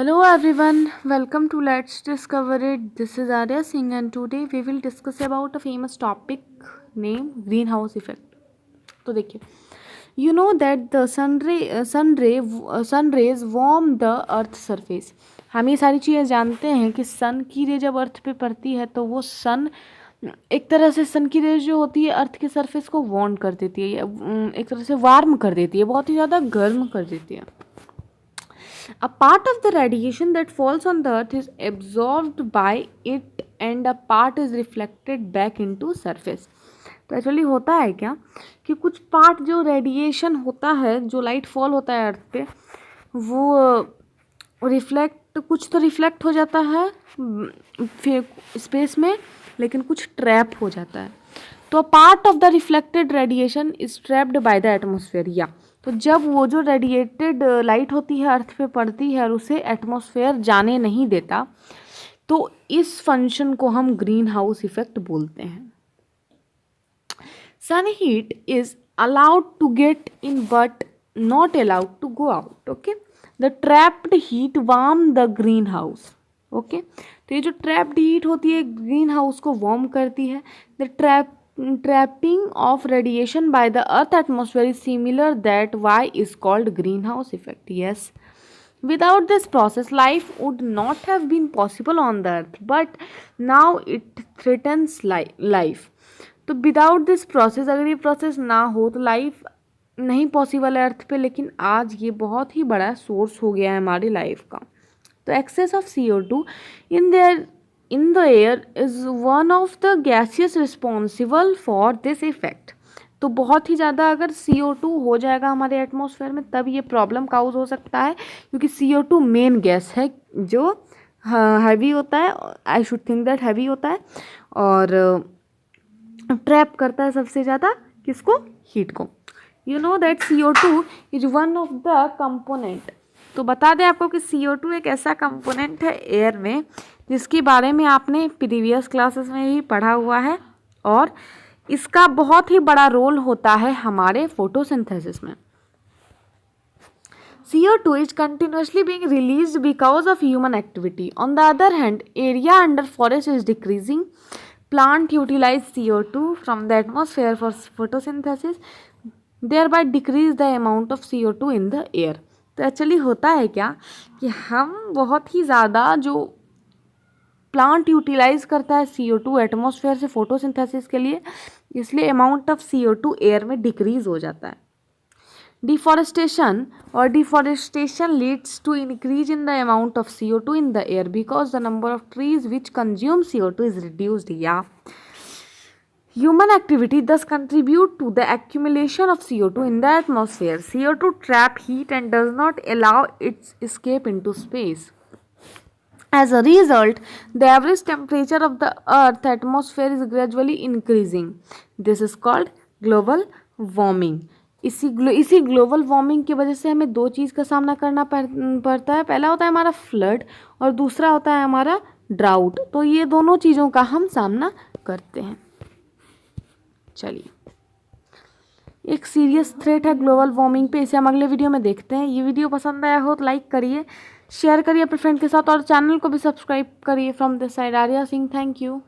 Hello everyone, welcome to Let's Discover It. This is Arya Singh and today we will discuss about a famous topic named greenhouse effect. तो देखिए, you know that the sun rays warm the earth surface. हम ये सारी चीज़ें जानते हैं कि सन की रे जब अर्थ पे पड़ती है तो वो सन एक तरह से सन की रेज जो होती है अर्थ के सरफेस को वार्म कर देती है, एक तरह से वार्म कर देती है, बहुत ही ज़्यादा गर्म कर देती है. A part of the radiation that falls on the earth is absorbed by it and a part is reflected back into surface. तो एक्चुअली होता है क्या कि कुछ पार्ट जो रेडिएशन होता है, जो लाइट फॉल होता है अर्थ पे, वो रिफ्लेक्ट, कुछ तो रिफ्लेक्ट हो जाता है फिर स्पेस में, लेकिन कुछ ट्रैप हो जाता है. तो part of the reflected radiation is trapped by the atmosphere. या तो जब वो जो रेडिएटेड लाइट होती है अर्थ पे पड़ती है और उसे एटमॉस्फेयर जाने नहीं देता, तो इस फंक्शन को हम ग्रीन हाउस इफेक्ट बोलते हैं. Sun heat is allowed to get in but not allowed to go out. Okay, the trapped heat warm the green house. Okay, तो ये जो ट्रैप्ड हीट होती है ग्रीन हाउस को वार्म करती है. The trapping of radiation by the earth atmosphere is similar, that why is called greenhouse effect. Yes, without this process life would not have been possible on the earth, but now it threatens life. तो without this process, अगर ये process ना हो तो life नहीं possible है अर्थ पे, लेकिन आज ये बहुत ही बड़ा सोर्स हो गया है हमारी लाइफ का. तो excess of CO2 in the air is one of the gases responsible for this effect. तो बहुत ही ज़्यादा अगर CO2 हो जाएगा हमारे एटमॉस्फेयर में तब ये प्रॉब्लम काउज हो सकता है, क्योंकि CO2 मेन गैस है जो हैवी होता है. I should think that heavy होता है और ट्रैप करता है सबसे ज़्यादा किसको? हीट को. You know that CO2 is one of the component. तो बता दें आपको कि CO2 एक ऐसा कंपोनेंट है एयर में जिसके बारे में आपने प्रीवियस क्लासेस में भी पढ़ा हुआ है, और इसका बहुत ही बड़ा रोल होता है हमारे फोटोसिंथेसिस में. CO2 is continuously being released because of human activity. On the other hand, area under forest is decreasing. Plant utilize CO2 from the atmosphere for photosynthesis, thereby decrease the amount of CO2 in the air. तो actually होता है क्या कि हम बहुत ही ज़्यादा जो plant utilise करता है CO2 एटमॉस्फेयर से फोटोसिंथेसिस के लिए, इसलिए अमाउंट ऑफ CO2 एयर में डिक्रीज हो जाता है. Deforestation leads to increase in the amount of CO2 in the air because the number of trees which consume CO2 is reduced. या human activity thus contribute to the accumulation of CO2 in the atmosphere. CO2 trap heat and does not allow its escape into space. As a result, the average temperature of the earth atmosphere is gradually increasing. This is called global warming. इसी global warming की वजह से हमें दो चीज़ का सामना करना पड़ता है. पहला होता है हमारा फ्लड और दूसरा होता है हमारा ड्राउट. तो ये दोनों चीज़ों का हम सामना करते हैं. चलिए, एक सीरियस थ्रेट है ग्लोबल वार्मिंग पे, इसे हम अगले वीडियो में देखते हैं. ये वीडियो पसंद आया हो तो लाइक करिए, शेयर करिए अपने फ्रेंड के साथ और चैनल को भी सब्सक्राइब करिए. From this side Arya Singh, thank you.